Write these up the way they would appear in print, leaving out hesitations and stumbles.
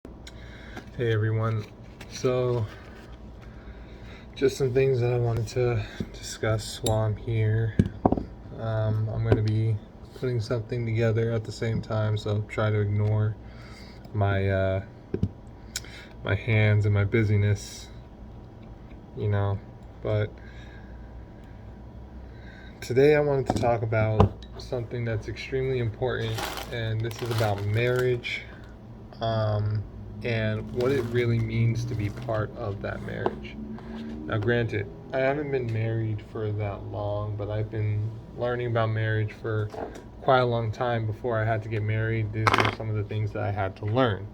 Hey everyone, so just some things that I wanted to discuss while I'm here. I'm going to be putting something together at the same time, so try to ignore my my hands and my busyness, But today I wanted to talk about something that's extremely important, and this is about marriage, and what it really means to be part of that marriage. Now, granted, I haven't been married for that long, but I've been learning about marriage for quite a long time before I had to get married. These are some of the things that I had to learn.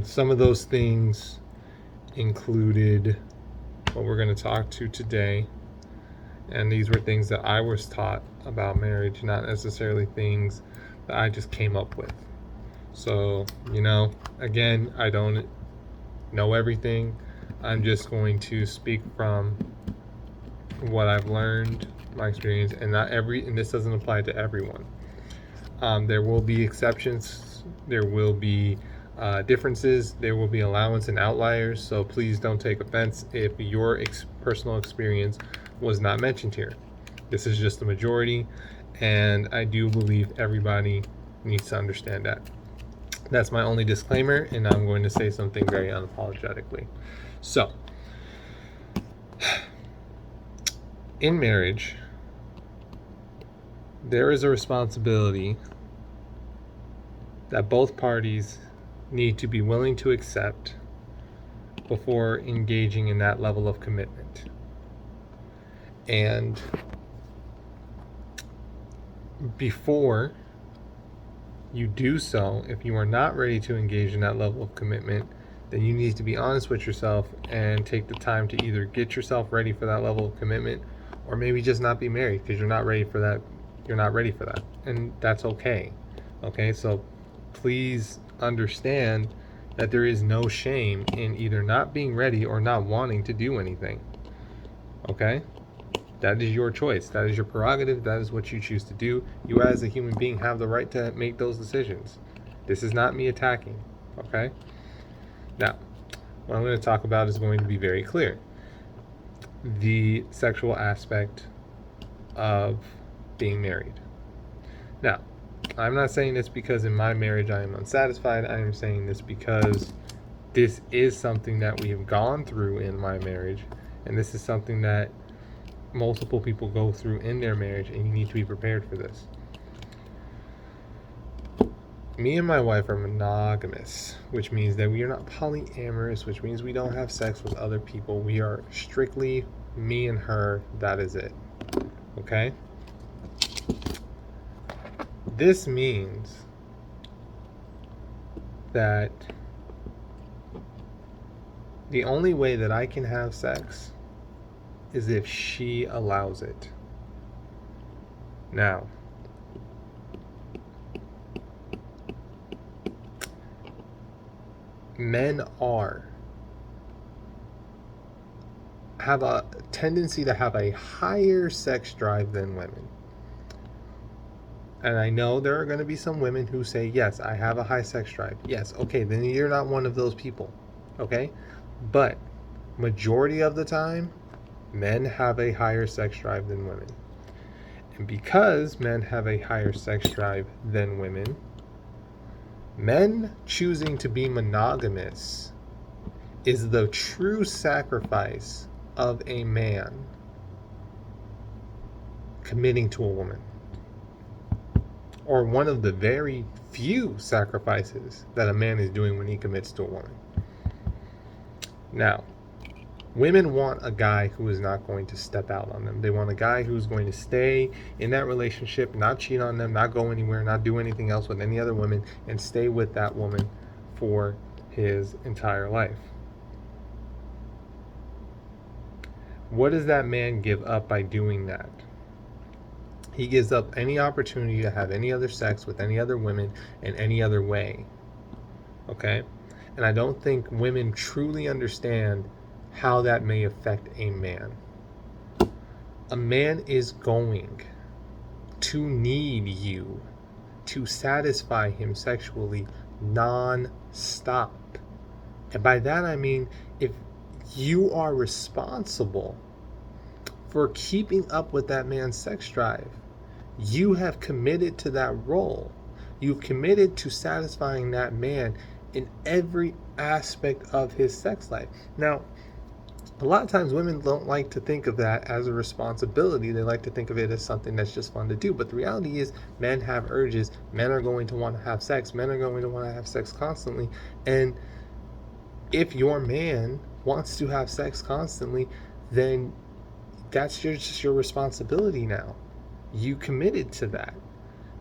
Some of those things included what we're going to talk to today, and these were things that I was taught about marriage, not necessarily things that I just came up with. So, again, I don't know everything. I'm just going to speak from what I've learned, my experience, and this doesn't apply to everyone. There will be exceptions. There will be differences. There will be allowance and outliers. So please don't take offense if your personal experience was not mentioned here. This is just the majority, and I do believe everybody needs to understand that. That's my only disclaimer, and I'm going to say something very unapologetically. So, in marriage, there is a responsibility that both parties need to be willing to accept before engaging in that level of commitment. And before you do so, if you are not ready to engage in that level of commitment, then you need to be honest with yourself and take the time to either get yourself ready for that level of commitment, or maybe just not be married because you're not ready for that. You're not ready for that, and that's okay. Okay, so please understand that there is no shame in either not being ready or not wanting to do anything. Okay? That is your choice. That is your prerogative. That is what you choose to do. You, as a human being, have the right to make those decisions. This is not me attacking. Okay? Now, what I'm going to talk about is going to be very clear. The sexual aspect of being married. Now, I'm not saying this because in my marriage I am unsatisfied. I am saying this because this is something that we have gone through in my marriage, and this is something that multiple people go through in their marriage, and you need to be prepared for this. Me and my wife are monogamous, which means that we are not polyamorous, which means we don't have sex with other people. We are strictly me and her. That is it. Okay? This means that the only way that I can have sex is if she allows it. Now, men have a tendency to have a higher sex drive than women. And I know there are going to be some women who say, yes, I have a high sex drive. Yes, okay, then you're not one of those people. Okay? But majority of the time, men have a higher sex drive than women. And because men have a higher sex drive than women, men choosing to be monogamous is the true sacrifice of a man committing to a woman, or one of the very few sacrifices that a man is doing when he commits to a woman. Now, women want a guy who is not going to step out on them. They want a guy who's going to stay in that relationship, not cheat on them, not go anywhere, not do anything else with any other women, and stay with that woman for his entire life. What does that man give up by doing that? He gives up any opportunity to have any other sex with any other women in any other way. Okay? And I don't think women truly understand how that may affect a man. A man is going to need you to satisfy him sexually non-stop. And by that I mean, if you are responsible for keeping up with that man's sex drive, you have committed to that role. You've committed to satisfying that man in every aspect of his sex life. Now, a lot of times women don't like to think of that as a responsibility. They like to think of it as something that's just fun to do. But the reality is, men have urges. Men are going to want to have sex. Men are going to want to have sex constantly. And if your man wants to have sex constantly, then that's just your responsibility now. You committed to that.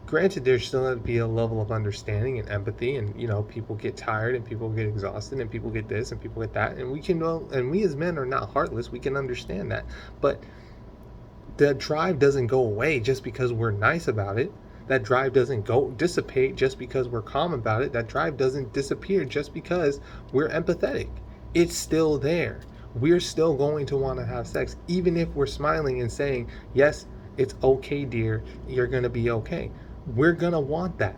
Granted, there's still going to be a level of understanding and empathy, and people get tired and people get exhausted and people get this and people get that, and we as men are not heartless. We can understand that, but the drive doesn't go away just because we're nice about it. That drive doesn't dissipate just because we're calm about it. That drive doesn't disappear just because we're empathetic. It's still there. We're still going to want to have sex, even if we're smiling and saying, yes, it's okay, dear, you're going to be okay. We're going to want that.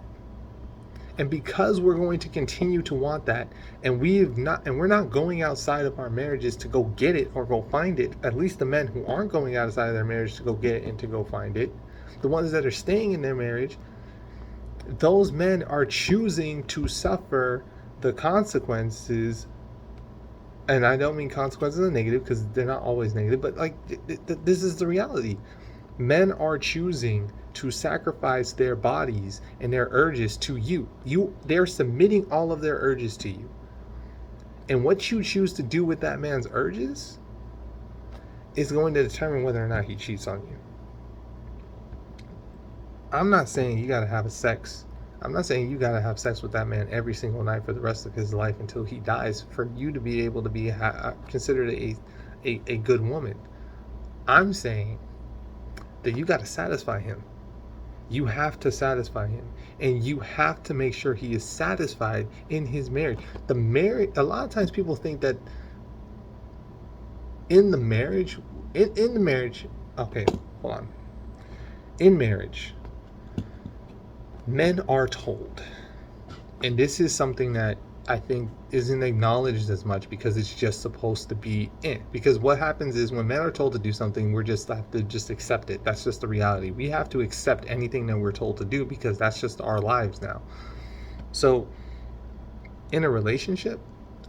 And because we're going to continue to want that, and we're not going outside of our marriages to go get it or go find it, at least the men who aren't going outside of their marriage to go get it and to go find it, the ones that are staying in their marriage, those men are choosing to suffer the consequences. And I don't mean consequences are negative, because they're not always negative, but this is the reality. Men are choosing to sacrifice their bodies and their urges to you. They're submitting all of their urges to you. And what you choose to do with that man's urges is going to determine whether or not he cheats on you. I'm not saying you gotta have sex. I'm not saying you gotta have sex with that man every single night for the rest of his life until he dies for you to be able to be considered a good woman. I'm saying that you gotta satisfy him. You have to satisfy him, and you have to make sure he is satisfied in his marriage. A lot of times people think that in the marriage, okay, hold on. In marriage, men are told, and this is something that I think isn't acknowledged as much because it's just supposed to be in. Because what happens is when men are told to do something, we just have to just accept it. That's just the reality. We have to accept anything that we're told to do because that's just our lives now. So in a relationship,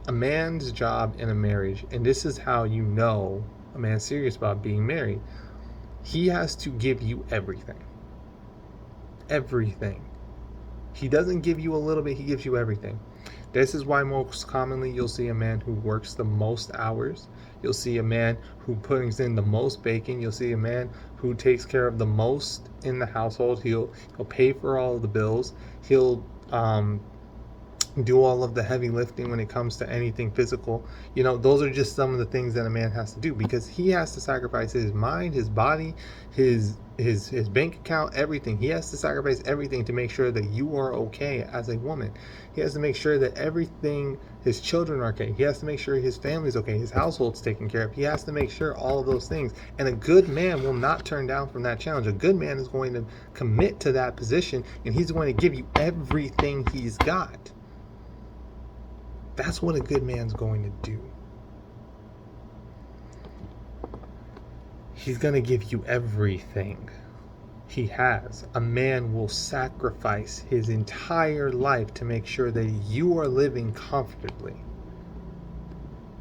a man's job in a marriage, and this is how you know a man's serious about being married, he has to give you everything. Everything. He doesn't give you a little bit, he gives you everything. This is why most commonly you'll see a man who works the most hours. You'll see a man who puts in the most bacon. You'll see a man who takes care of the most in the household. He'll pay for all of the bills. He'll do all of the heavy lifting when it comes to anything physical. Those are just some of the things that a man has to do because he has to sacrifice his mind, his body, his bank account, everything. He has to sacrifice everything to make sure that you are okay as a woman. He has to make sure that everything, his children are okay. He has to make sure his family's okay, his household's taken care of. He has to make sure all of those things. And a good man will not turn down from that challenge. A good man is going to commit to that position, and he's going to give you everything he's got. That's what a good man's going to do. He's going to give you everything he has. A man will sacrifice his entire life to make sure that you are living comfortably.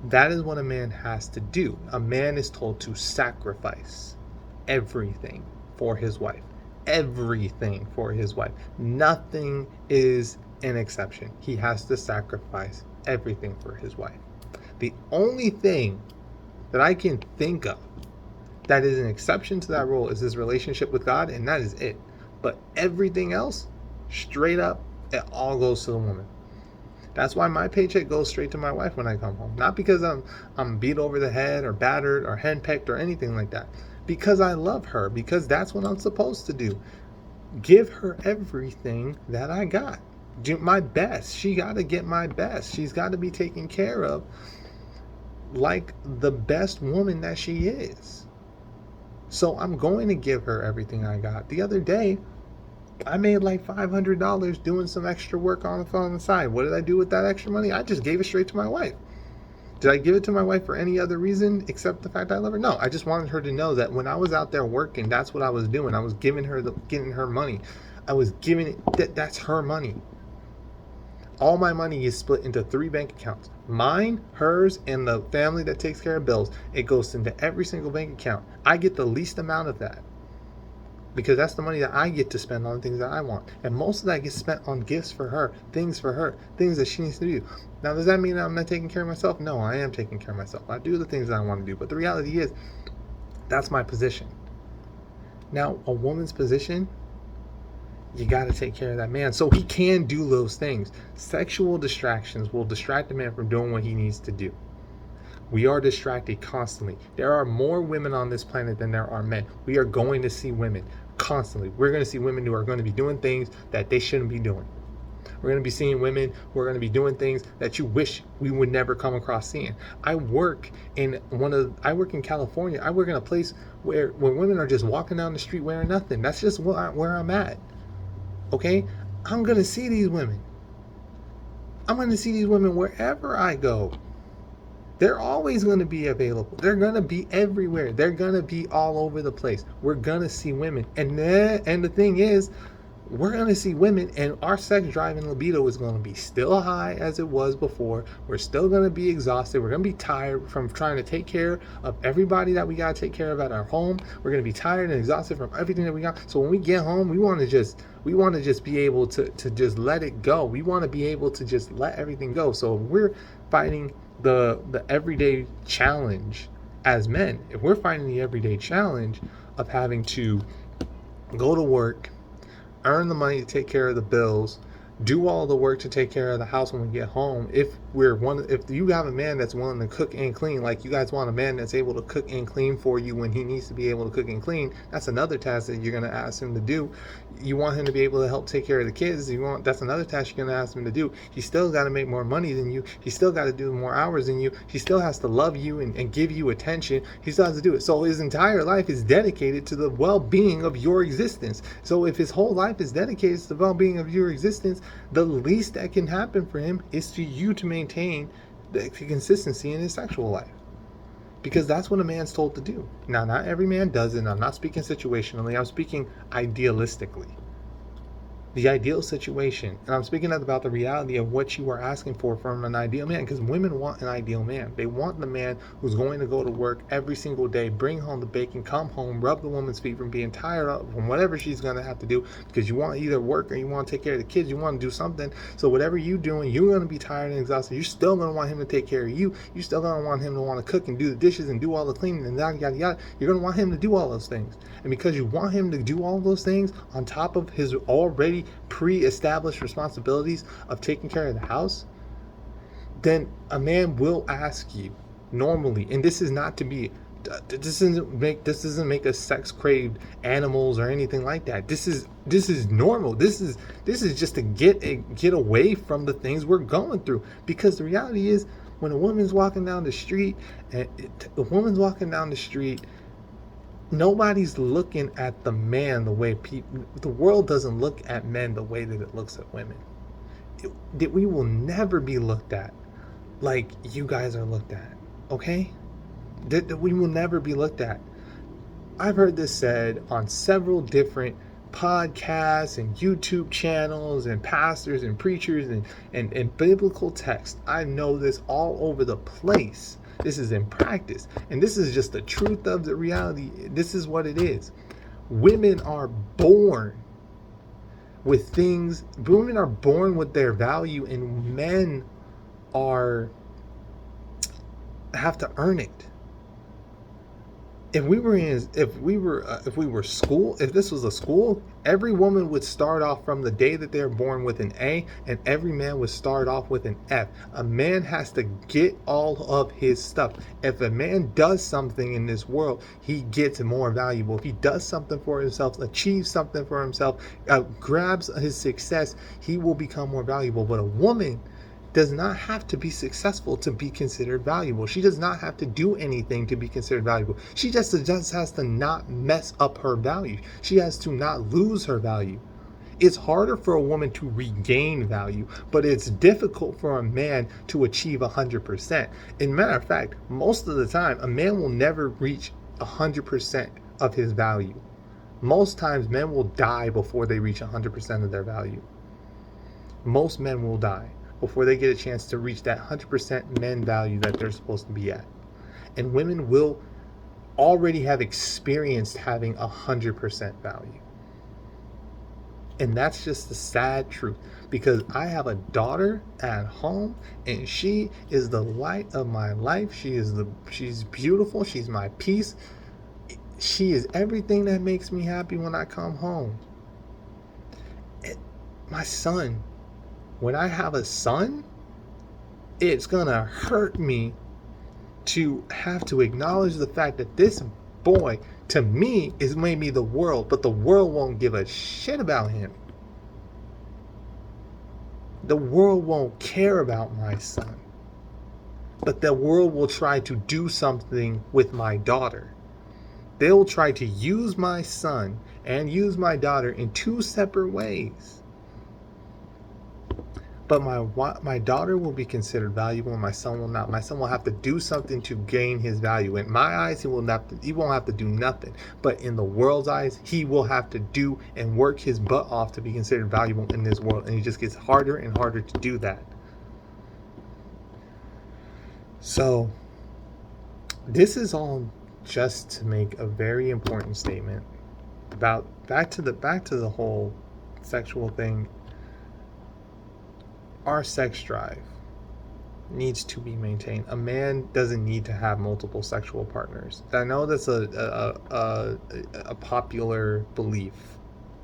That is what a man has to do. A man is told to sacrifice everything for his wife. Everything for his wife. Nothing is an exception. He has to sacrifice everything for his wife. The only thing that I can think of that is an exception to that rule is his relationship with God, and that is it. But everything else, straight up, it all goes to the woman. That's why my paycheck goes straight to my wife when I come home. Not because I'm beat over the head or battered or henpecked or anything like that. Because I love her. Because that's what I'm supposed to do. Give her everything that I got. Do my best. She got to get my best. She's got to be taken care of like the best woman that she is. So I'm going to give her everything I got. The other day, I made like $500 doing some extra work on the side. What did I do with that extra money? I just gave it straight to my wife. Did I give it to my wife for any other reason except the fact that I love her? No, I just wanted her to know that when I was out there working, that's what I was doing. I was getting her money. I was giving it, that's her money. All my money is split into 3 bank accounts. Mine, hers, and the family that takes care of bills. It goes into every single bank account. I get the least amount of that, because that's the money that I get to spend on things that I want. And most of that gets spent on gifts for her, things that she needs to do. Now, does that mean that I'm not taking care of myself? No, I am taking care of myself. I do the things that I want to do. But the reality is, that's my position. Now, a woman's position, you got to take care of that man so he can do those things. Sexual distractions will distract the man from doing what he needs to do. We are distracted constantly. There are more women on this planet than there are men. We are going to see women constantly. We're going to see women who are going to be doing things that they shouldn't be doing. We're going to be seeing women who are going to be doing things that you wish we would never come across seeing. I work in California. I work in a place where women are just walking down the street wearing nothing. That's just where I'm at. Okay? I'm going to see these women. I'm going to see these women wherever I go. They're always going to be available. They're going to be everywhere. They're going to be all over the place. We're going to see women. And the thing is, we're going to see women, and our sex drive and libido is going to be still high as it was before. We're still going to be exhausted. We're going to be tired from trying to take care of everybody that we got to take care of at our home. We're going to be tired and exhausted from everything that we got. So when we get home, we want to just be able to just let it go. We want to be able to just let everything go. So if we're fighting the everyday challenge as men, if we're fighting the everyday challenge of having to go to work, earn the money to take care of the bills, do all the work to take care of the house when we get home. If you have a man that's willing to cook and clean, like you guys want a man that's able to cook and clean for you when he needs to be able to cook and clean, that's another task that you're going to ask him to do. You want him to be able to help take care of the kids. That's another task you're going to ask him to do. He still got to make more money than you. He still got to do more hours than you. He still has to love you and give you attention. He still has to do it. So his entire life is dedicated to the well-being of your existence. So if his whole life is dedicated to the well-being of your existence, the least that can happen for him is for you to maintain the consistency in his sexual life. Because that's what a man's told to do. Now, not every man does it. I'm not speaking situationally. I'm speaking idealistically. The ideal situation, and I'm speaking about the reality of what you are asking for from an ideal man, because women want an ideal man. They want the man who's going to go to work every single day, bring home the bacon, come home, rub the woman's feet from being tired of from whatever she's going to have to do, because you want to either work or you want to take care of the kids, you want to do something. So whatever you're doing, you're going to be tired and exhausted. You're still going to want him to take care of you. You're still going to want him to want to cook and do the dishes and do all the cleaning and yada, yada, yada. You're going to want him to do all those things. And because you want him to do all those things on top of his already pre-established responsibilities of taking care of the house, then a man will ask you normally, and this is not to be, this doesn't make us sex craved animals or anything like that. This is normal. This is just to get away from the things we're going through. Because the reality is, when a woman's walking down the street, nobody's looking at the man the way the world doesn't look at men the way that it looks at women. That we will never be looked at like you guys are looked at, okay? That we will never be looked at. I've heard this said on several different podcasts and YouTube channels and pastors and preachers and biblical texts. I know this all over the place. This is in practice. And this is just the truth of the reality. This is what it is. Women are born with things. Women are born with their value, and men have to earn it. If this was a school, every woman would start off from the day that they're born with an A, and every man would start off with an F. A man has to get all of his stuff. If a man does something in this world, he gets more valuable. If he does something for himself, achieves something for himself, grabs his success, he will become more valuable. But a woman does not have to be successful to be considered valuable. She does not have to do anything to be considered valuable. She just has to not mess up her value. She has to not lose her value. It's harder for a woman to regain value, but it's difficult for a man to achieve 100%. In matter of fact, most of the time, a man will never reach 100% of his value. Most times, men will die before they reach 100% of their value. Most men will die before they get a chance to reach that 100% men value that they're supposed to be at. And women will already have experienced having 100% value. And that's just the sad truth, because I have a daughter at home and she is the light of my life. She's beautiful. She's my peace. She is everything that makes me happy when I come home. My son, when I have a son, it's gonna hurt me to have to acknowledge the fact that this boy, to me, is maybe the world, but the world won't give a shit about him. The world won't care about my son, but the world will try to do something with my daughter. They'll try to use my son and use my daughter in two separate ways. But my daughter will be considered valuable and my son will not. My son will have to do something to gain his value. In my eyes, he won't have to do nothing. But in the world's eyes, he will have to do and work his butt off to be considered valuable in this world. And it just gets harder and harder to do that. So this is all just to make a very important statement about back to the whole sexual thing. Our sex drive needs to be maintained. A man doesn't need to have multiple sexual partners. I know that's a popular belief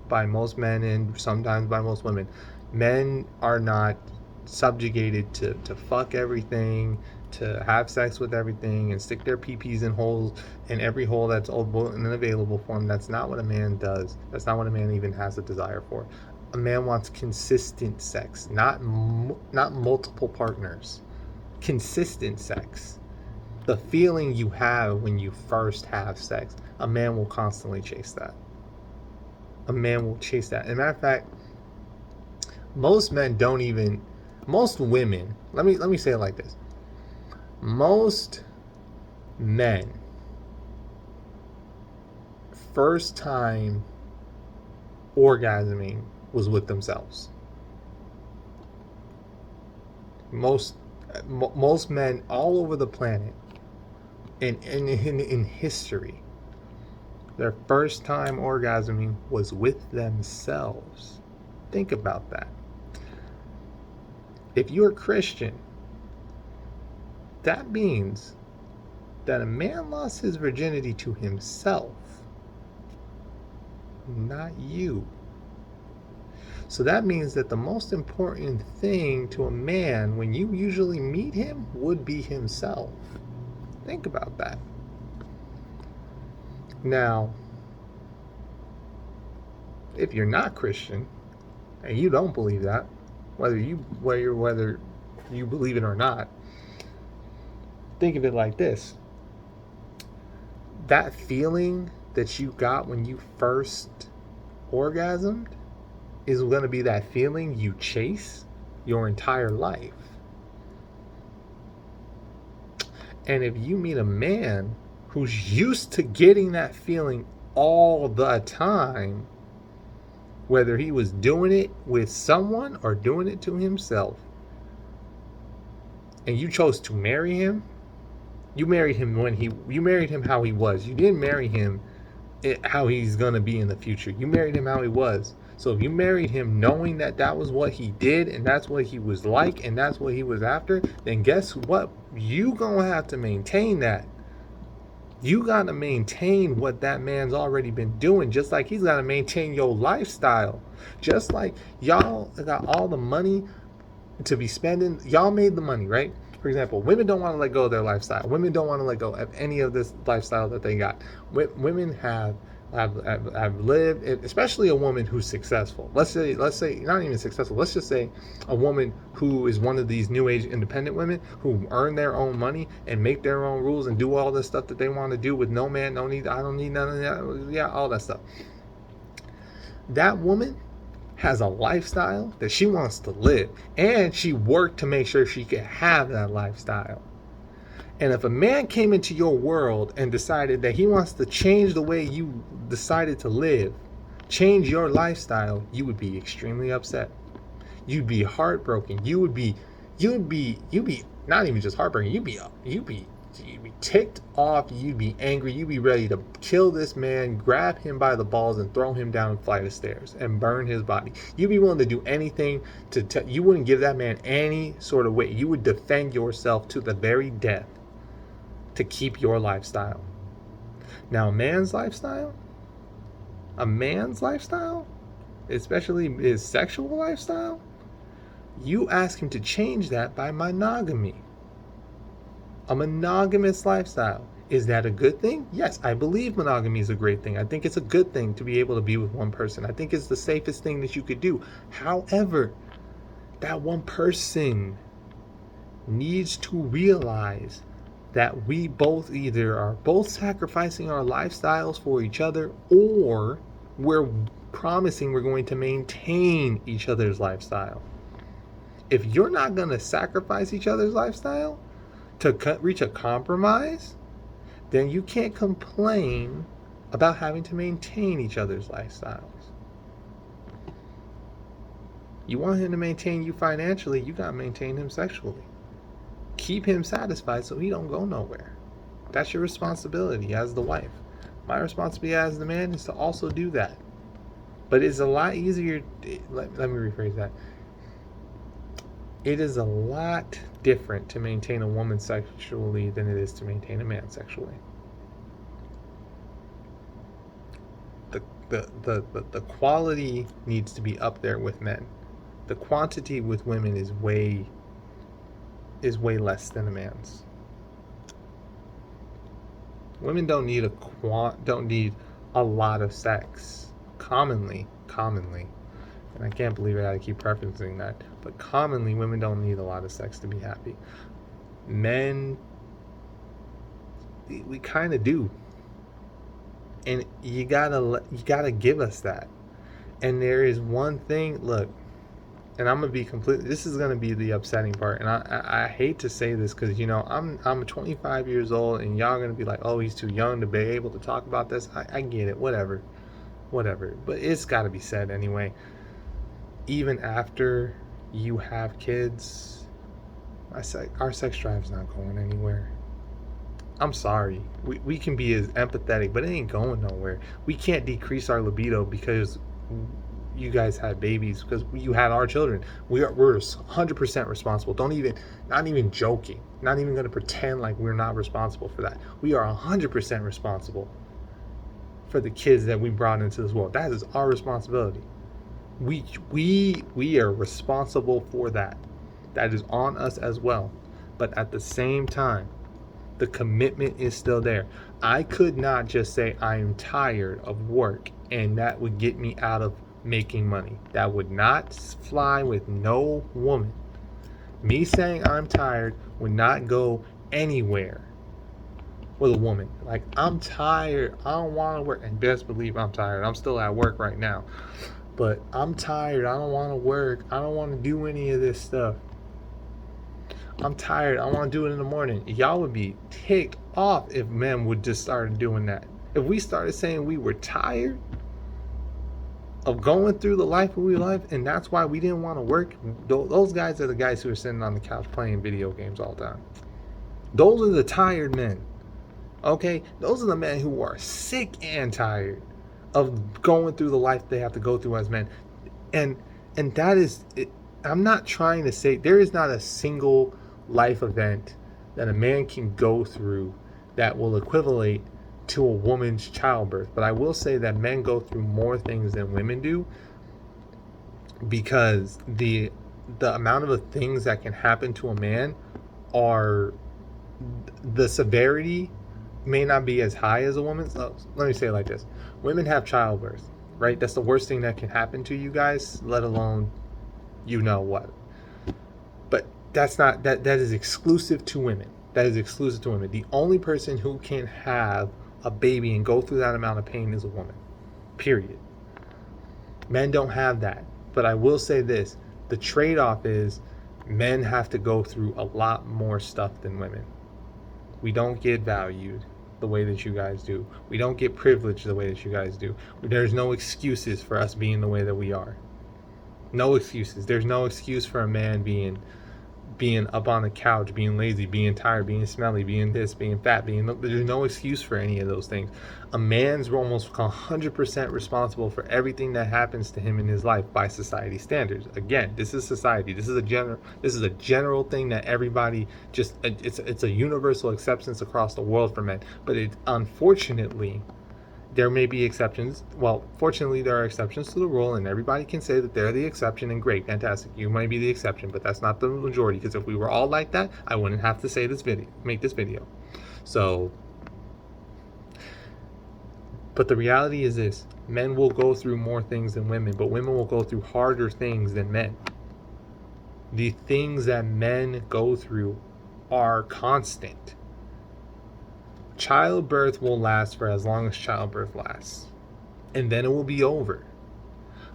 by most men and sometimes by most women. Men are not subjugated to fuck everything, to have sex with everything, and stick their pee-pees in holes in every hole that's open and available for them. That's not what a man does. That's not what a man even has a desire for. A man wants consistent sex, not multiple partners. Consistent sex. The feeling you have when you first have sex, a man will constantly chase that. A man will chase that. As a matter of fact, most men don't even, most women, let me say it like this. Most men, first time orgasming was with themselves. Most men all over the planet in history, their first time orgasming was with themselves. Think about that. If you're a Christian, that means that a man lost his virginity to himself, not you. So that means that the most important thing to a man when you usually meet him would be himself. Think about that. Now, if you're not Christian and you don't believe that, whether you believe it or not, think of it like this. That feeling that you got when you first orgasmed is going to be that feeling you chase your entire life. And if you meet a man who's used to getting that feeling all the time, whether he was doing it with someone or doing it to himself, and you chose to marry him, you married him how he was. You didn't marry him how he's going to be in the future. You married him how he was. So if you married him knowing that that was what he did and that's what he was like and that's what he was after, then guess what? You gonna have to maintain that. You gotta maintain what that man's already been doing, just like he's gotta maintain your lifestyle. Just like y'all got all the money to be spending, y'all made the money, right? For example, women don't want to let go of their lifestyle. Women don't want to let go of any of this lifestyle that they got. Women have lived, especially a woman who's successful. Let's say not even successful. Let's just say a woman who is one of these new age independent women who earn their own money and make their own rules and do all this stuff that they want to do with no man, I don't need none of that, yeah, all that stuff. That woman has a lifestyle that she wants to live, and she worked to make sure she could have that lifestyle. And if a man came into your world and decided that he wants to change the way you decided to live, change your lifestyle, you would be extremely upset. You'd be heartbroken. You'd be not even just heartbroken. You'd be ticked off. You'd be angry. You'd be ready to kill this man, grab him by the balls, and throw him down a flight of stairs and burn his body. You'd be willing to do anything you wouldn't give that man any sort of weight. You would defend yourself to the very death to keep your lifestyle. Now, a man's lifestyle, especially his sexual lifestyle, you ask him to change that by monogamy. A monogamous lifestyle. Is that a good thing? Yes, I believe monogamy is a great thing. I think it's a good thing to be able to be with one person. I think it's the safest thing that you could do. However, that one person needs to realize that we both either are both sacrificing our lifestyles for each other, or we're promising we're going to maintain each other's lifestyle. If you're not going to sacrifice each other's lifestyle to reach a compromise, then you can't complain about having to maintain each other's lifestyles. You want him to maintain you financially, you got to maintain him sexually. Keep him satisfied so he don't go nowhere. That's your responsibility as the wife. My responsibility as the man is to also do that. But it's a lot easier. Let me rephrase that. It is a lot different to maintain a woman sexually than it is to maintain a man sexually. The quality needs to be up there with men. The quantity with women is way less than a man's. Women don't need a lot of sex. Commonly, and I can't believe I gotta keep preferencing that, but commonly women don't need a lot of sex to be happy. Men, we kind of do, and you gotta give us that. And there is one thing, look, and I'm gonna be this is gonna be the upsetting part, and I hate to say this because I'm 25 years old, and y'all gonna be like, oh, he's too young to be able to talk about this. I get it, whatever, but it's got to be said anyway. Even after you have kids, our sex drive's not going anywhere. I'm sorry. We can be as empathetic, but it ain't going nowhere. We can't decrease our libido because you guys had babies, because you had our children. We're 100% responsible. Not even joking. Not even going to pretend like we're not responsible for that. We are 100% responsible for the kids that we brought into this world. That is our responsibility. We are responsible for that. That is on us as well. But at the same time, the commitment is still there. I could not just say I am tired of work and that would get me out of making money. That would not fly with no woman. Me saying I'm tired would not go anywhere with a woman. Like, I'm tired, I don't want to work, and best believe I'm tired. I'm still at work right now, but I'm tired, I don't want to work, I don't want to do any of this stuff. I'm tired, I want to do it in the morning. Y'all would be ticked off if men would just start doing that. If we started saying we were tired of going through the life we live, and that's why we didn't want to work, those guys are the guys who are sitting on the couch playing video games all the time. Those are the tired men. Okay, those are the men who are sick and tired of going through the life they have to go through as men. And that is it. I'm not trying to say there is not a single life event that a man can go through that will equivalent to a woman's childbirth. But I will say that men go through more things than women do, because the amount of things that can happen to a man are, the severity may not be as high as a woman's. So, let me say it like this. Women have childbirth, right? That's the worst thing that can happen to you guys, let alone you know what. But that's not, that is exclusive to women. That is exclusive to women. The only person who can have a baby and go through that amount of pain is a woman. Period. Men don't have that. But I will say this, the trade-off is men have to go through a lot more stuff than women. We don't get valued the way that you guys do. We don't get privileged the way that you guys do. There's no excuses for us being the way that we are. No excuses. There's no excuse for a man being up on the couch, being lazy, being tired, being smelly, being this, being fat, there's no excuse for any of those things. A man's almost 100% responsible for everything that happens to him in his life by society standards. Again, this is society. This is a general thing that everybody it's a universal acceptance across the world for men. But it unfortunately, there may be exceptions. Well, fortunately, there are exceptions to the rule, and everybody can say that they're the exception, and great, fantastic. You might be the exception, but that's not the majority, because if we were all like that, I wouldn't have to make this video. So, but the reality is this, men will go through more things than women, but women will go through harder things than men. The things that men go through are constant. Childbirth will last for as long as childbirth lasts, and then it will be over.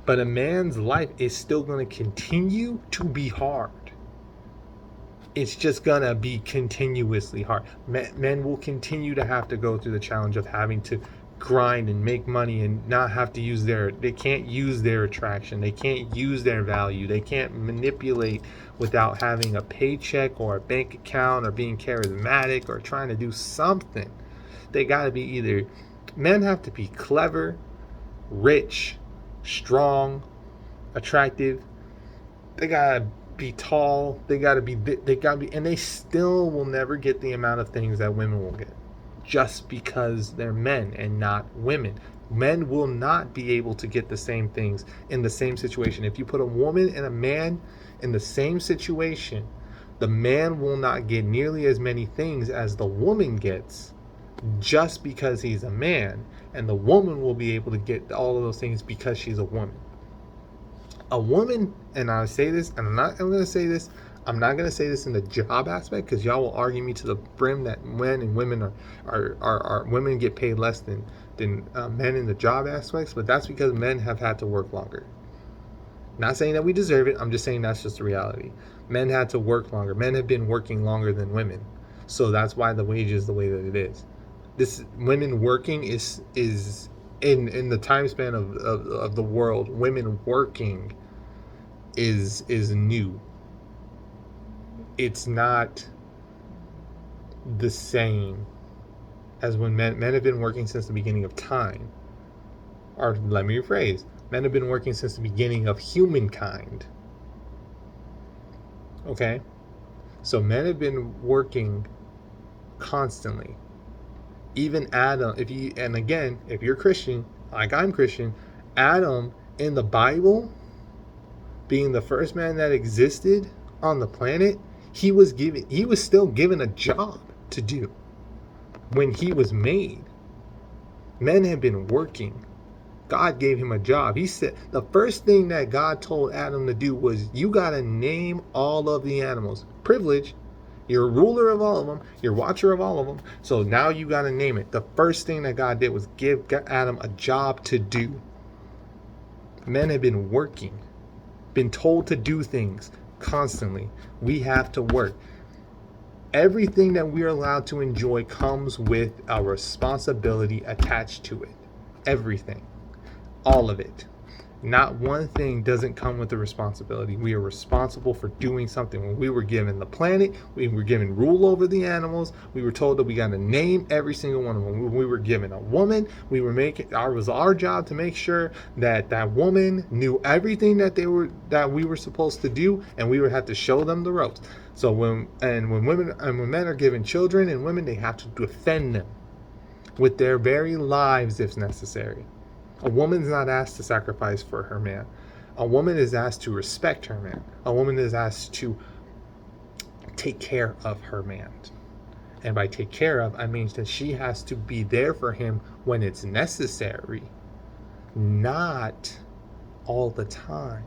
But a man's life is still going to continue to be hard. It's just going to be continuously hard. Men will continue to have to go through the challenge of having to grind and make money and not have to they can't use their attraction. They can't use their value. They can't manipulate without having a paycheck or a bank account or being charismatic or trying to do something. They got to be men have to be clever, rich, strong, attractive. They got to be tall. They got to be, and they still will never get the amount of things that women will get, just because they're men and not women. Men will not be able to get the same things in the same situation. If you put a woman and a man in the same situation, the man will not get nearly as many things as the woman gets, just because he's a man, and the woman will be able to get all of those things because she's a woman. A woman, and I say this, and I'm not going to say this in the job aspect, because y'all will argue me to the brim that men and women are women get paid less than men in the job aspects, but that's because men have had to work longer. Not saying that we deserve it, I'm just saying that's just the reality. Men had to work longer. Men have been working longer than women, so that's why the wage is the way that it is. This women working is in the time span of the world, women working is new. It's not the same as when men have been working since the beginning of time. Or let me rephrase, men have been working since the beginning of humankind. Okay? So men have been working constantly. Even Adam, if you're Christian, like I'm Christian, Adam in the Bible, being the first man that existed on the planet, he was still given a job to do when he was made. Men have been working. God gave him a job. He said the first thing that God told Adam to do was, you got to name all of the animals. Privilege. You're a ruler of all of them. You're a watcher of all of them. So now you got to name it. The first thing that God did was give Adam a job to do. Men have been working, been told to do things constantly. We have to work. Everything that we're allowed to enjoy comes with a responsibility attached to it. Everything. All of it. Not one thing doesn't come with a responsibility. We are responsible for doing something. When we were given the planet, we were given rule over the animals. We were told that we got to name every single one of them. When we were given a woman, it was our job to make sure that that woman knew everything that we were supposed to do, and we would have to show them the ropes. So when men are given children and women, they have to defend them with their very lives if necessary. A woman's not asked to sacrifice for her man. A woman is asked to respect her man. A woman is asked to take care of her man. And by take care of, I mean that she has to be there for him when it's necessary, not all the time.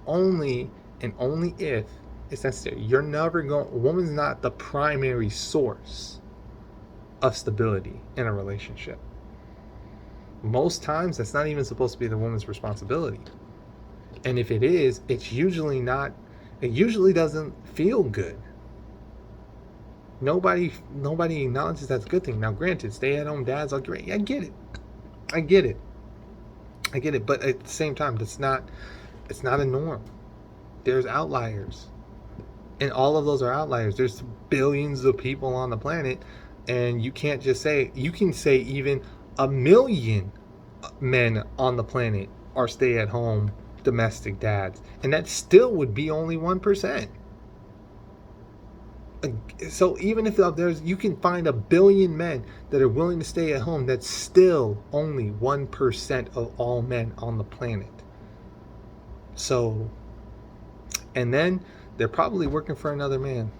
Only and only if it's necessary. A woman's not the primary source of stability in a relationship. Most times, that's not even supposed to be the woman's responsibility. And if it is, it's usually not, it usually doesn't feel good. Nobody acknowledges that's a good thing. Now, granted, stay-at-home dads are great. I get it. I get it. I get it. But at the same time, it's not a norm. There's outliers. And all of those are outliers. There's billions of people on the planet, and you can't just say, you can say even 1 million men on the planet are stay-at-home domestic dads, and that still would be only 1%. So even if there's, you can find 1 billion men that are willing to stay at home, that's still only 1% of all men on the planet. So, and then they're probably working for another man.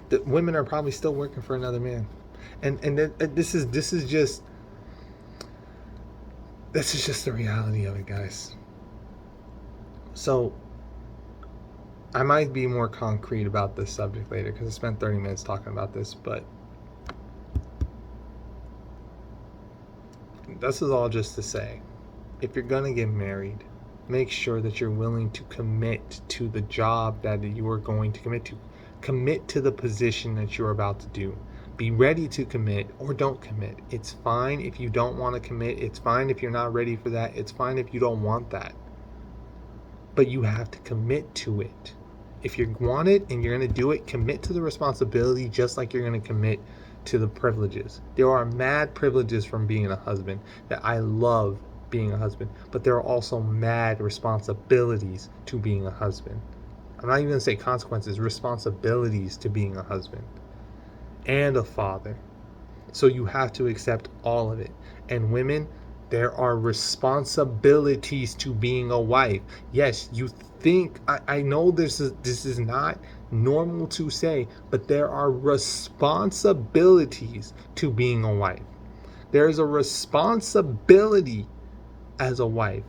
The women are probably still working for another man, and this is just the reality of it, guys. So I might be more concrete about this subject later, because I spent 30 minutes talking about this, but this is all just to say, if you're gonna get married, make sure that you're willing to commit to the job that you are going to commit to. Commit to the position that you're about to do. Be ready to commit, or don't commit. It's fine if you don't want to commit. It's fine if you're not ready for that. It's fine if you don't want that. But you have to commit to it. If you want it and you're going to do it, commit to the responsibility just like you're going to commit to the privileges. There are mad privileges from being a husband that I love being a husband, but there are also mad responsibilities to being a husband. I'm not even going to say consequences, responsibilities to being a husband and a father. So you have to accept all of it. And women, there are responsibilities to being a wife. Yes, you think, I know this is not normal to say, but there are responsibilities to being a wife. There is a responsibility as a wife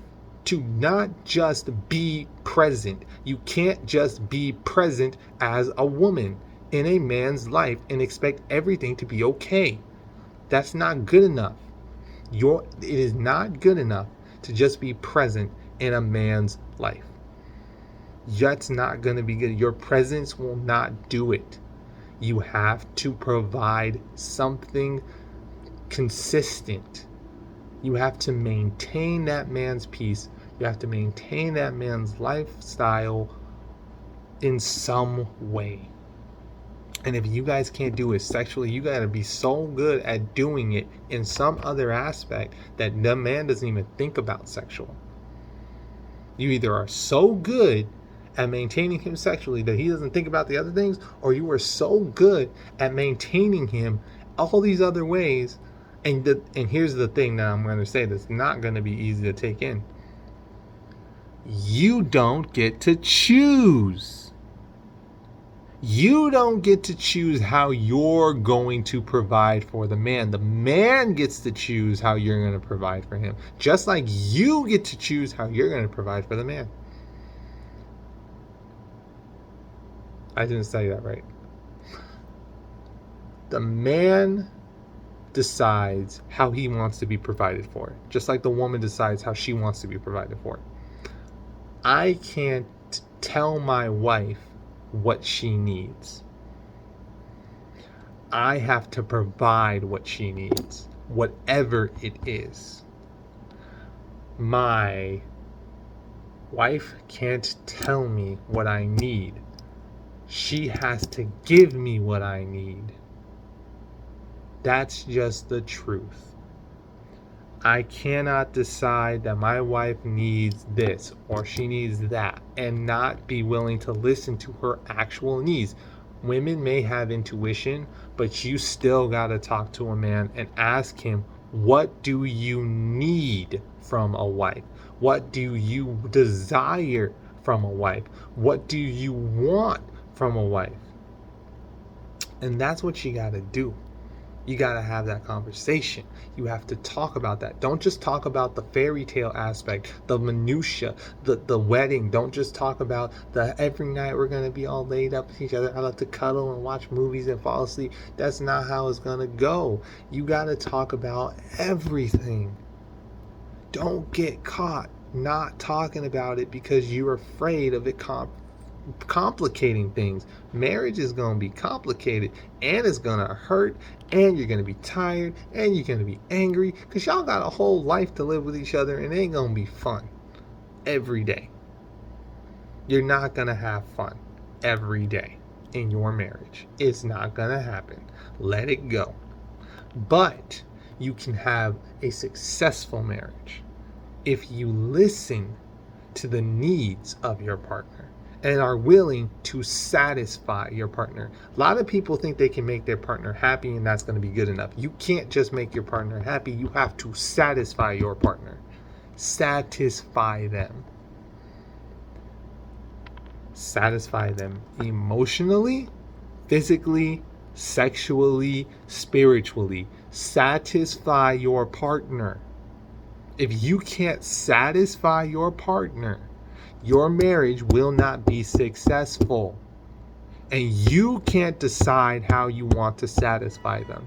to not just be present. You can't just be present as a woman in a man's life and expect everything to be okay. That's not good enough. It is not good enough to just be present in a man's life. That's not going to be good. Your presence will not do it. You have to provide something consistent. You have to maintain that man's peace. You have to maintain that man's lifestyle in some way. And if you guys can't do it sexually, you got to be so good at doing it in some other aspect that the man doesn't even think about sexual. You either are so good at maintaining him sexually that he doesn't think about the other things, or you are so good at maintaining him all these other ways. And here's the thing that I'm going to say that's not going to be easy to take in. You don't get to choose. You don't get to choose how you're going to provide for the man. The man gets to choose how you're going to provide for him. Just like you get to choose how you're going to provide for the man. I didn't say that right. The man decides how he wants to be provided for, just like the woman decides how she wants to be provided for. I can't tell my wife what she needs. I have to provide what she needs, whatever it is. My wife can't tell me what I need. She has to give me what I need. That's just the truth. I cannot decide that my wife needs this or she needs that and not be willing to listen to her actual needs. Women may have intuition, but you still got to talk to a man and ask him, what do you need from a wife? What do you desire from a wife? What do you want from a wife? And that's what you got to do. You got to have that conversation. You have to talk about that. Don't just talk about the fairy tale aspect, the minutia, the wedding. Don't just talk about the every night we're going to be all laid up with each other. I love to cuddle and watch movies and fall asleep. That's not how it's going to go. You got to talk about everything. Don't get caught not talking about it because you're afraid of it complicating things. Marriage is going to be complicated, and it's going to hurt, and you're going to be tired, and you're going to be angry because y'all got a whole life to live with each other, and it ain't going to be fun every day. You're not going to have fun every day in your marriage. It's not going to happen. Let it go. But you can have a successful marriage if you listen to the needs of your partner and are willing to satisfy your partner. A lot of people think they can make their partner happy and that's going to be good enough. You can't just make your partner happy. You have to satisfy your partner. Satisfy them. Satisfy them emotionally, physically, sexually, spiritually. Satisfy your partner. If you can't satisfy your partner, your marriage will not be successful. And you can't decide how you want to satisfy them.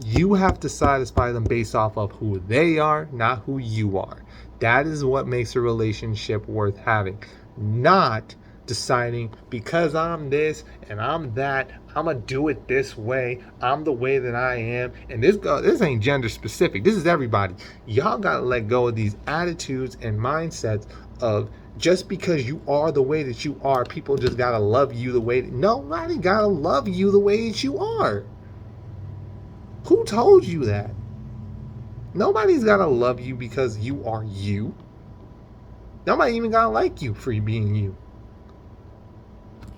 You have to satisfy them based off of who they are, not who you are. That is what makes a relationship worth having. Not deciding because I'm this and I'm that, I'm gonna do it this way. I'm the way that I am. And this ain't gender specific. This is everybody. Y'all gotta let go of these attitudes and mindsets of just because you are the way that you are, people just gotta love you the way that, nobody gotta love you the way that you are. Who told you that? Nobody's gotta love you because you are you. Nobody even gotta like you for being you.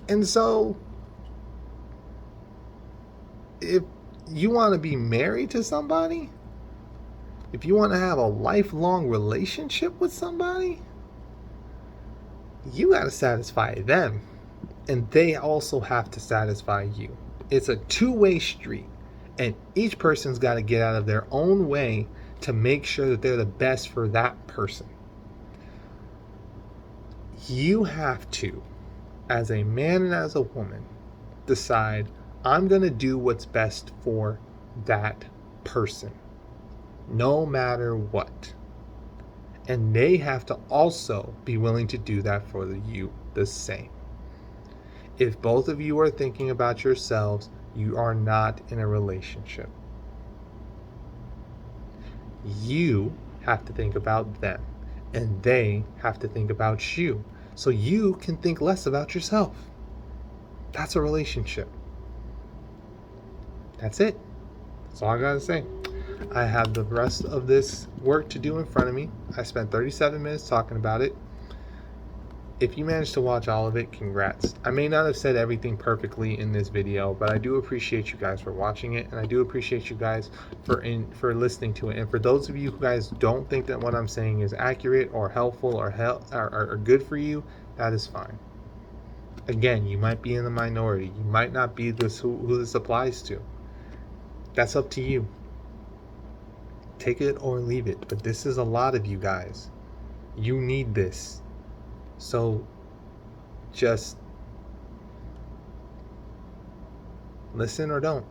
And so, if you want to be married to somebody, if you want to have a lifelong relationship with somebody, you gotta satisfy them. And they also have to satisfy you. It's a two-way street. And each person's got to get out of their own way to make sure that they're the best for that person. You have to, as a man and as a woman, decide, I'm going to do what's best for that person, no matter what. And they have to also be willing to do that for you the same. If both of you are thinking about yourselves, you are not in a relationship. You have to think about them, and they have to think about you, so you can think less about yourself. That's a relationship. That's it. That's all I gotta say. I have the rest of this work to do in front of me. I spent 37 minutes talking about it. If you managed to watch all of it, congrats. I may not have said everything perfectly in this video, but I do appreciate you guys for watching it, and I do appreciate you guys for listening to it. And for those of you who guys don't think that what I'm saying is accurate or helpful or good for you, that is fine. Again, you might be in the minority. You might not be who this applies to. That's up to you. Take it or leave it. But this is a lot of you guys. You need this. So just listen or don't.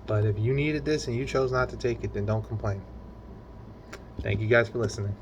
But if you needed this and you chose not to take it, then don't complain. Thank you guys for listening.